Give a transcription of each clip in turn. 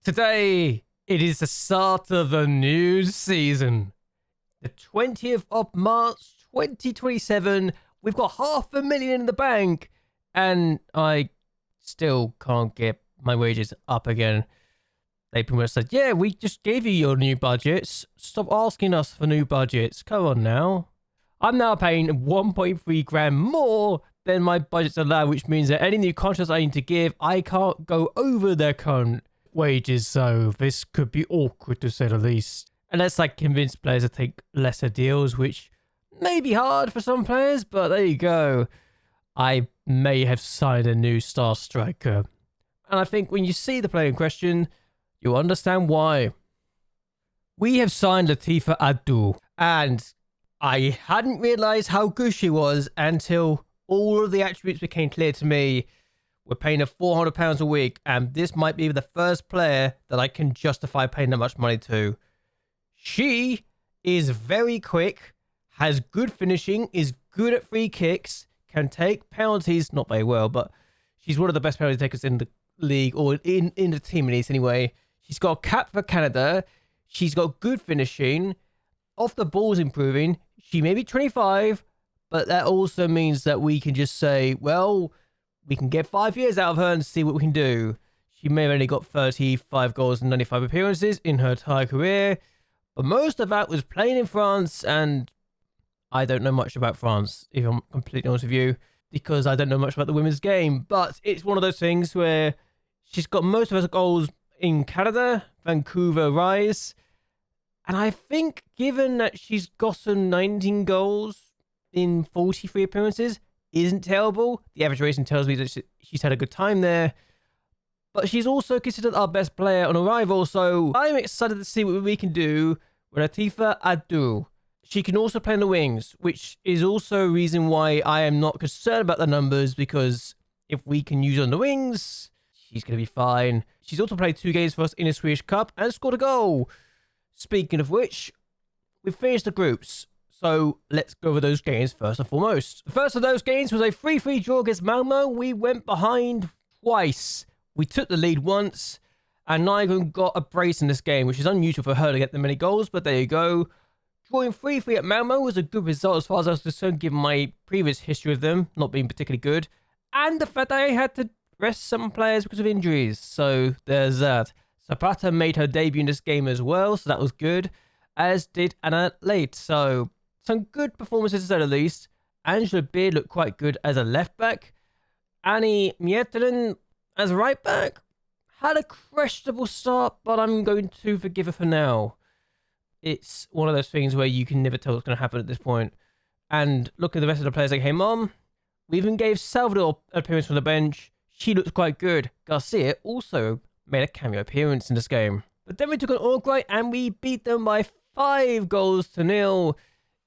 Today, it is the start of a new season. The 20th of March, 2027. We've got $500,000 in the bank, and I still can't get my wages up again. They pretty much said, yeah, we just gave you your new budgets. Stop asking us for new budgets. Come on now. I'm now paying 1.3 grand more than my budgets allow, which means that any new contracts I need to give, I can't go over their current wages. So this could be awkward to say the least. Unless I convince players to take lesser deals, which may be hard for some players, but there you go. I may have signed a new star striker. And I think when you see the player in question, you'll understand why. We have signed Latifa Abdul, and I hadn't realised how good she was until all of the attributes became clear to me. We're paying her £400 a week, and this might be the first player that I can justify paying that much money to. She is very quick, has good finishing, is good at free kicks, can take penalties, not very well, but she's one of the best penalty takers in the league, or in the team at least anyway. She's got a cap for Canada. She's got good finishing. Off the ball's improving. She may be 25, but that also means that we can just say, well, we can get 5 years out of her and see what we can do. She may have only got 35 goals and 95 appearances in her entire career, but most of that was playing in France, and I don't know much about France, if I'm completely honest with you, because I don't know much about the women's game. But it's one of those things where she's got most of her goals in Canada, Vancouver Rise, and I think given that she's gotten 19 goals in 43 appearances isn't terrible. The average rating tells me that she's had a good time there, but she's also considered our best player on arrival, so I'm excited to see what we can do with Latifa Abdul. She can also play in the wings, which is also a reason why I am not concerned about the numbers, because if we can use her on the wings, she's going to be fine. She's also played 2 games for us in the Swedish Cup and scored a goal. Speaking of which, we've finished the groups, so let's go over those games first and foremost. The first of those games was a 3-3 draw against Malmo. We went behind twice. We took the lead once, and Nygren got a brace in this game, which is unusual for her to get that many goals, but there you go. Drawing 3-3 at Malmo was a good result as far as I was concerned, given my previous history of them not being particularly good, and the fact that I had to rest some players because of injuries, so there's that. Zapata made her debut in this game as well, so that was good, as did Anna Late. So some good performances to say the least. Angela Beard looked quite good as a left back. Annie Miettinen as a right back had a questionable start, but I'm going to forgive her for now. It's one of those things where you can never tell what's going to happen at this point. And look at the rest of the players that came on. We even gave Salvador an appearance from the bench. She looked quite good. Garcia also made a cameo appearance in this game. But then we took on Uruguay and we beat them by 5-0.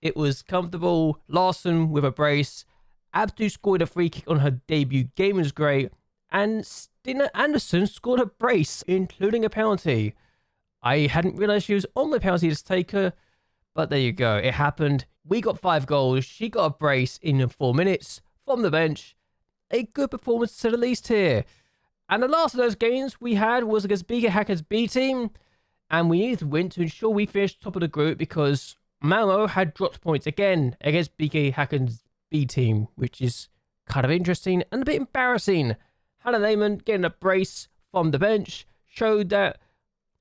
It was comfortable. Larson with a brace. Abdu scored a free kick on her debut game, was great. And Stina Anderson scored a brace, including a penalty. I hadn't realised she was on the penalty to take her, but there you go. It happened. We got 5 goals. She got a brace in 4 minutes from the bench. A good performance to the least here. And the last of those games we had was against BK Hacken's B team, and we needed to win to ensure we finished top of the group, because Malmo had dropped points again against BK Hacken's B team, which is kind of interesting and a bit embarrassing. Hannah Lehman getting a brace from the bench showed that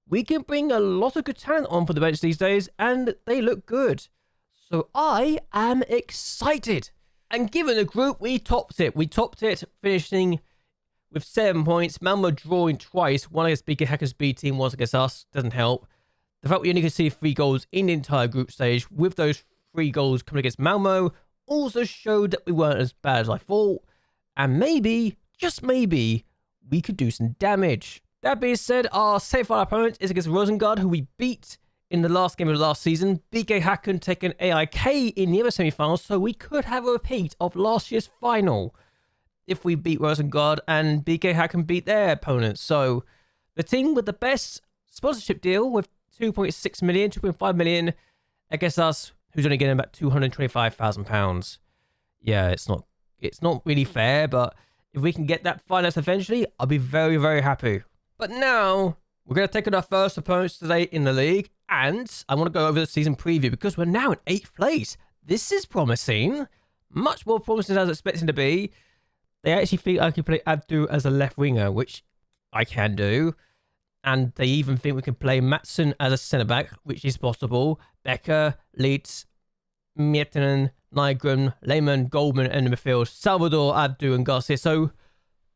we can bring a lot of good talent on for the bench these days, and they look good. So I am excited. And given the group, we topped it. We topped it, finishing with 7 points. Malmo drawing twice. One against BK Hacken's B team, one against us. Doesn't help. The fact we only could see 3 goals in the entire group stage, with those 3 goals coming against Malmo, also showed that we weren't as bad as I thought. And maybe, just maybe, we could do some damage. That being said, our semi-final opponent is against Rosengard, who we beat in the last game of the last season. BK Hacken taken AIK in the other semi-final, so we could have a repeat of last year's final if we beat Rosengard and BK Hacken beat their opponents. So the team with the best sponsorship deal with 2.6 million, 2.5 million against us, who's only getting about £225,000. Yeah, it's not really fair, but if we can get that finance eventually, I'll be very, very happy. But now, We're going to take on our first opponents today in the league, and I want to go over the season preview because we're now in 8th place. This is promising. Much more promising than I was expecting to be. They actually think I can play Abdu as a left winger, which I can do. And they even think we can play Matson as a centre-back, which is possible. Becker, Leeds, Miettinen, Nygren, Lehmann, Goldman in the midfield, Salvador, Abdu and Garcia. So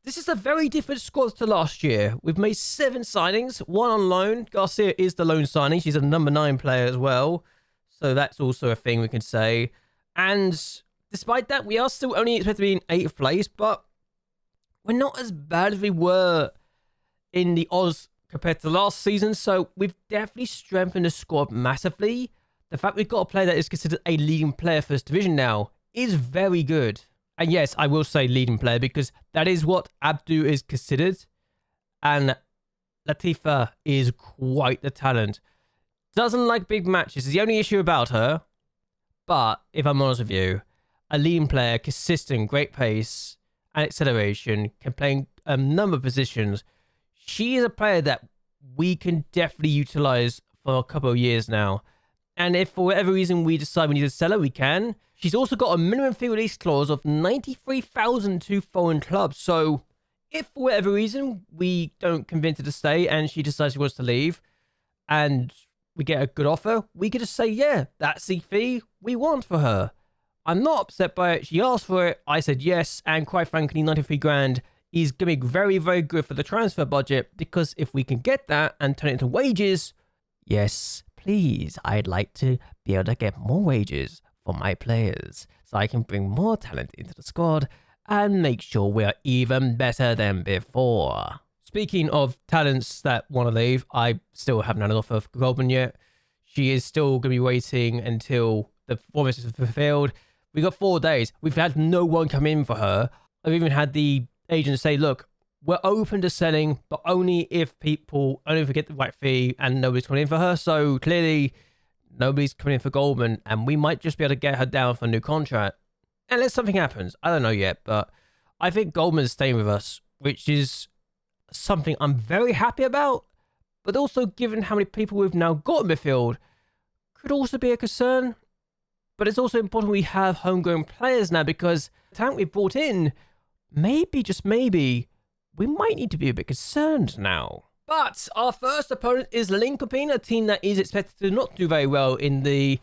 this is a very different squad to last year. We've made 7 signings, 1 on loan. Garcia is the loan signing. She's a number 9 player as well. So that's also a thing we can say. And despite that, we are still only expected to be in 8th place, but we're not as bad as we were in the Oz compared to last season. So we've definitely strengthened the squad massively. The fact we've got a player that is considered a leading player for this division now is very good. And yes, I will say leading player because that is what Abdu is considered. And Latifa is quite the talent. Doesn't like big matches is the only issue about her. But if I'm honest with you, a leading player, consistent, great pace and acceleration, can play in a number of positions. She is a player that we can definitely utilize for a couple of years now. And if for whatever reason we decide we need to sell her, we can. She's also got a minimum fee release clause of 93,000 to foreign clubs. So if for whatever reason we don't convince her to stay and she decides she wants to leave and we get a good offer, we could just say, yeah, that's the fee we want for her. I'm not upset by it. She asked for it. I said yes. And quite frankly, 93 grand is going to be very, very good for the transfer budget because if we can get that and turn it into wages, yes, please, I'd like to be able to get more wages for my players so I can bring more talent into the squad and make sure we are even better than before. Speaking of talents that want to leave, I still haven't had an offer for Goldman yet. She is still going to be waiting until the performance is fulfilled. We got 4 days. We've had no one come in for her. I've even had the agent say, look, we're open to selling, but only if we get the right fee and nobody's coming in for her. So clearly, nobody's coming in for Goldman, and we might just be able to get her down for a new contract. Unless something happens. I don't know yet, but I think Goldman's staying with us, which is something I'm very happy about. But also, given how many people we've now got in midfield, could also be a concern. But it's also important we have homegrown players now because the talent we brought in, maybe, just maybe, we might need to be a bit concerned now. But our first opponent is Linköping, a team that is expected to not do very well in the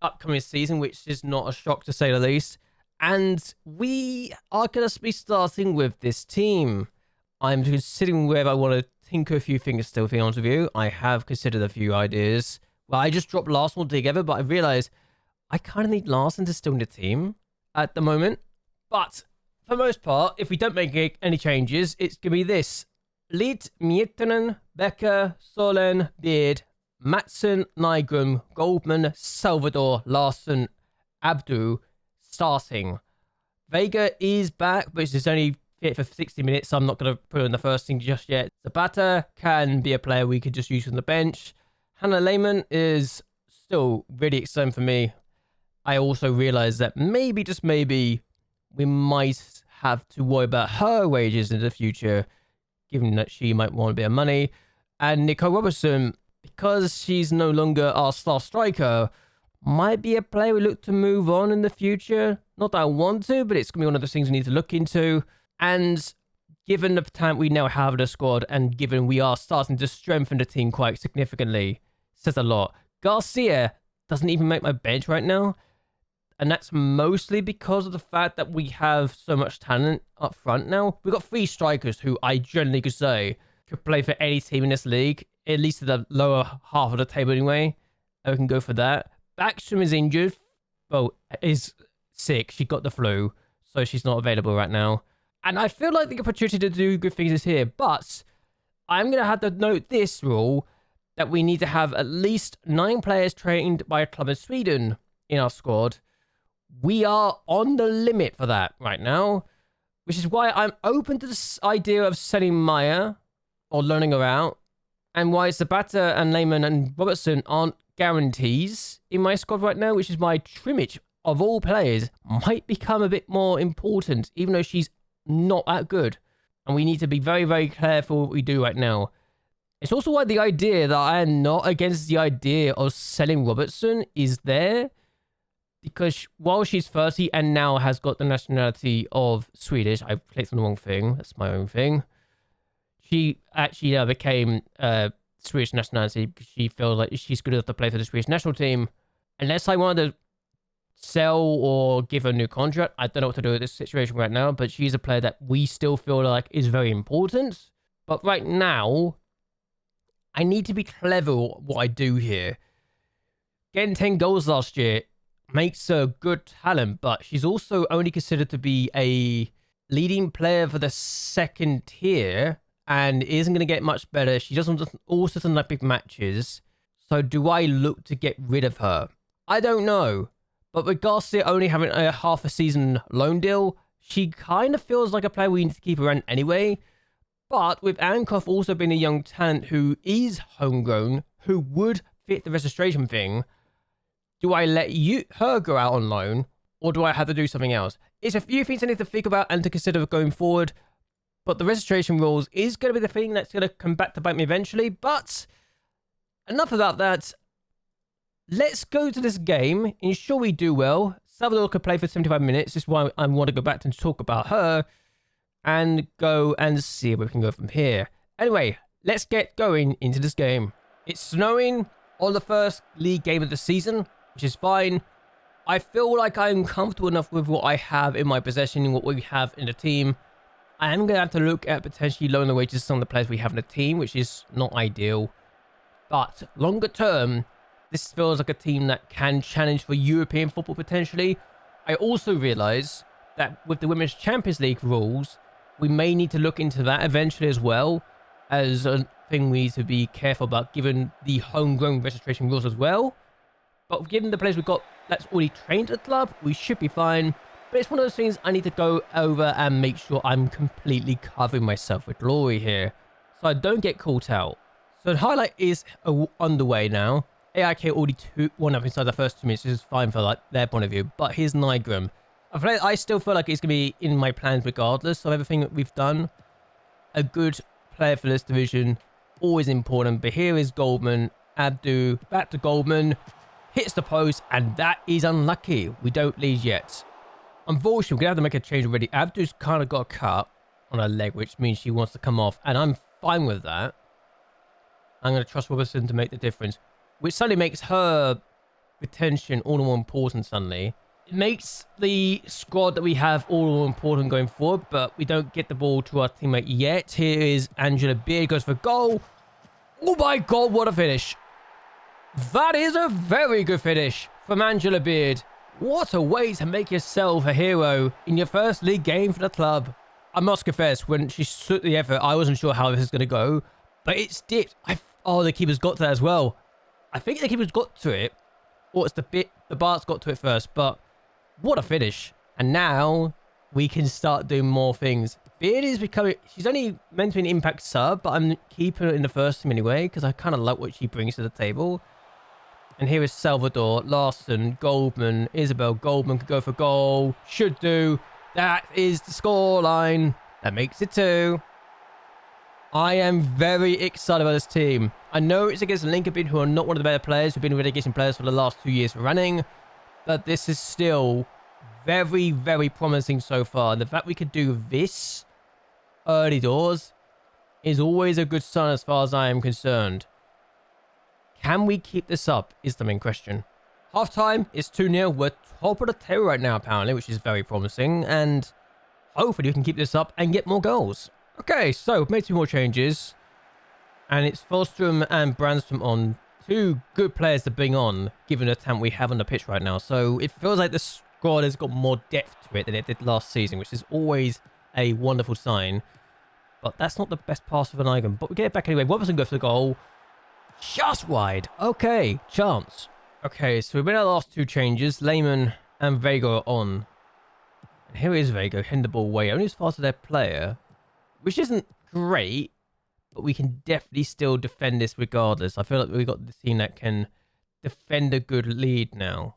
upcoming season, which is not a shock to say the least. And we are going to be starting with this team. I'm considering whether I want to tinker a few things still, to be honest with you. I have considered a few ideas. Well, I just dropped Larson altogether, but I realised I kind of need Larson to still in the team at the moment. But for the most part, if we don't make any changes, it's going to be this. Lid, Miettinen, Becker, Solen, Beard, Matson, Nygren, Goldman, Salvador, Larson, Abdu starting. Vega is back, but she's only fit for 60 minutes, so I'm not going to put her in the first team just yet. Zapata can be a player we could just use on the bench. Hannah Lehmann is still really exciting for me. I also realised that maybe, just maybe, we might have to worry about her wages in the future, given that she might want a bit of money. And Nicole Robertson, because she's no longer our star striker, might be a player we look to move on in the future. Not that I want to, but it's going to be one of those things we need to look into. And given the talent we now have in the squad, and given we are starting to strengthen the team quite significantly, says a lot. Garcia doesn't even make my bench right now. And that's mostly because of the fact that we have so much talent up front now. We've got 3 strikers who I generally could say could play for any team in this league, at least at the lower half of the table anyway. I can go for that. Backstrom is injured. Well, is sick. She got the flu, so she's not available right now. And I feel like the opportunity to do good things is here, but I'm going to have to note this rule that we need to have at least 9 players trained by a club in Sweden in our squad. We are on the limit for that right now, which is why I'm open to this idea of selling Maya or loaning her out, and why Zapata and Lehmann and Robertson aren't guarantees in my squad right now, which is why Trimmich, of all players, might become a bit more important, even though she's not that good. And we need to be very, very careful what we do right now. It's also why the idea that I am not against the idea of selling Robertson is there. Because while she's 30 and now has got the nationality of Swedish, I clicked on the wrong thing. That's my own thing. She actually became Swedish nationality because she feels like she's good enough to play for the Swedish national team. Unless I wanted to sell or give her a new contract, I don't know what to do with this situation right now. But she's a player that we still feel like is very important. But right now, I need to be clever what I do here. Getting 10 goals last year makes her a good talent, but she's also only considered to be a leading player for the second tier and isn't going to get much better. She also doesn't like big matches. So do I look to get rid of her? I don't know. But regards to only having a half a season loan deal, she kind of feels like a player we need to keep around anyway. But with Ankov also being a young talent who is homegrown, who would fit the registration thing, do I let her go out on loan, or do I have to do something else? It's a few things I need to think about and to consider going forward, but the registration rules is going to be the thing that's going to come back to bite me eventually. But enough about that. Let's go to this game, ensure we do well. Salvador could play for 75 minutes. This is why I want to go back and talk about her, and go and see where we can go from here. Anyway, let's get going into this game. It's snowing on the first league game of the season, which is fine. I feel like I'm comfortable enough with what I have in my possession and what we have in the team. I am going to have to look at potentially lowering the wages of some of the players we have in the team, which is not ideal. But longer term, this feels like a team that can challenge for European football potentially. I also realise that with the Women's Champions League rules, we may need to look into that eventually as well as a thing we need to be careful about given the homegrown registration rules as well. But given the players we've got that's already trained at the club, we should be fine. But it's one of those things I need to go over and make sure I'm completely covering myself with glory here, so I don't get caught out. So the highlight is underway now. AIK already 1 up inside the first 2 minutes, which is fine for like their point of view. But here's Nygrim. I still feel like it's going to be in my plans regardless of everything that we've done. A good player for this division, always important. But here is Goldman. Abdu, back to Goldman. Hits the post, and that is unlucky. We don't lead yet. Unfortunately, we're going to have to make a change already. Abdu's kind of got a cut on her leg, which means she wants to come off. And I'm fine with that. I'm going to trust Robertson to make the difference, which suddenly makes her retention all the more important suddenly. It makes the squad that we have all the more important going forward, but we don't get the ball to our teammate yet. Here is Angela Beard, goes for goal. Oh my god, what a finish. That is a very good finish from Angela Beard. What a way to make yourself a hero in your first league game for the club. I must confess, when she took the effort, I wasn't sure how this is going to go, but it's dipped. Oh, the keeper's got to that as well. I think the keeper's got to it, or it's the Bart's got to it first, but what a finish. And now we can start doing more things. Beard is becoming, she's only meant to be an impact sub, but I'm keeping her in the first team anyway, because I kind of like what she brings to the table. And here is Salvador, Larson, Goldman, Isabel. Goldman could go for goal. Should do. That is the scoreline. That makes it 2. I am very excited about this team. I know it's against Linköping, who are not one of the better players, who've been relegation players for the last 2 years running. But this is still very, very promising so far. And the fact we could do this early doors is always a good sign as far as I am concerned. Can we keep this up is the main question. Half time is 2-0. We're top of the table right now, apparently, which is very promising. And hopefully we can keep this up and get more goals. Okay, so we've made 2 more changes. And it's Forsström and Brandström on. 2 good players to bring on, given the talent we have on the pitch right now. So it feels like the squad has got more depth to it than it did last season, which is always a wonderful sign. But that's not the best pass of an icon. But we get it back anyway. Robertson goes for the goal. Just wide. Okay, chance. Okay, so we've made our last 2 changes. Lehmann and Vega are on. And here is Vega, hitting the ball away. Only as far as their player, which isn't great, but we can definitely still defend this regardless. I feel like we've got the team that can defend a good lead now.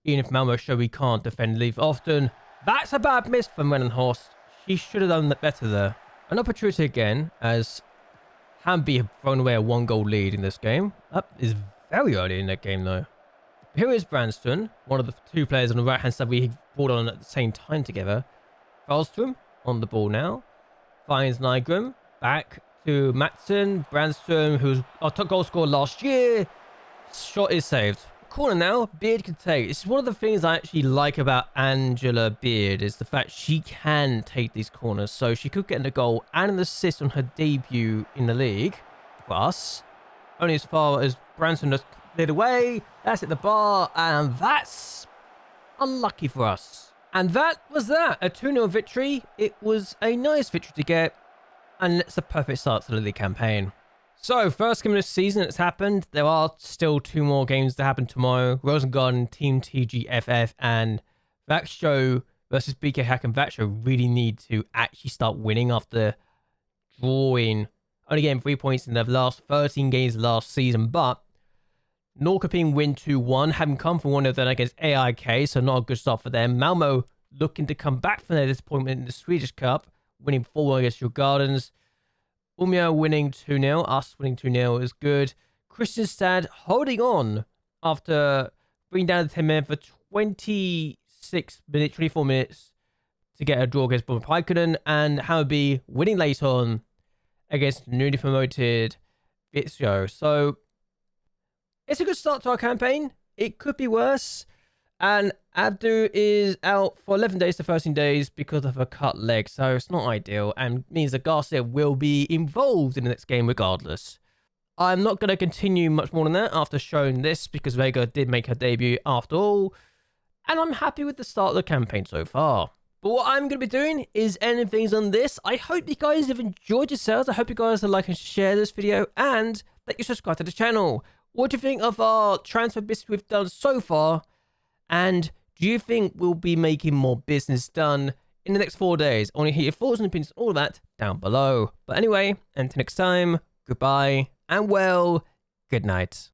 Even if Malmo show we can't defend lead often. That's a bad miss from Horst. She should have done that better there. An opportunity again as Hamby have thrown away a 1-goal lead in this game. That is very early in that game, though. Here is Branston, one of the two players on the right-hand side we brought on at the same time together. Falstrom on the ball now. Finds Nygren. Back to Matson. Branston, who's our top goal scorer last year. Shot is saved. Corner now, Beard can take. This is one of the things I actually like about Angela Beard, is the fact she can take these corners. So she could get in the goal and an assist on her debut in the league for us. Only as far as Branston just cleared away. That's at the bar, and that's unlucky for us. And that was that. A 2-0 victory. It was a nice victory to get, and it's a perfect start to the league campaign. So, first game of the season, it's happened. There are still 2 more games to happen tomorrow. Rosengarten, Team TGFF, and Vaxshow versus BK Hack and Vaxshow really need to actually start winning after drawing, only getting 3 points in the last 13 games last season. But Linköping win 2-1, having come from one of them against AIK, so not a good start for them. Malmo looking to come back from their disappointment in the Swedish Cup, winning 4-1 against your Gardens. Umeå winning 2-0. Us winning 2-0 is good. Kristianstad holding on after bringing down the 10 men for 24 minutes to get a draw against Paikanen, and Hammarby winning late on against newly promoted Vitsjo. So it's a good start to our campaign. It could be worse. And Abdu is out for 11 days to 13 days because of a cut leg, so it's not ideal, and means that Garcia will be involved in the next game regardless. I'm not going to continue much more than that after showing this, because Vega did make her debut after all, and I'm happy with the start of the campaign so far. But what I'm going to be doing is ending things on this. I hope you guys have enjoyed yourselves. I hope you guys will like and share this video, and that you subscribe to the channel. What do you think of our transfer business we've done so far? And do you think we'll be making more business done in the next 4 days? I want to hear your thoughts and opinions, all of that down below. But anyway, until next time, goodbye, and well, good night.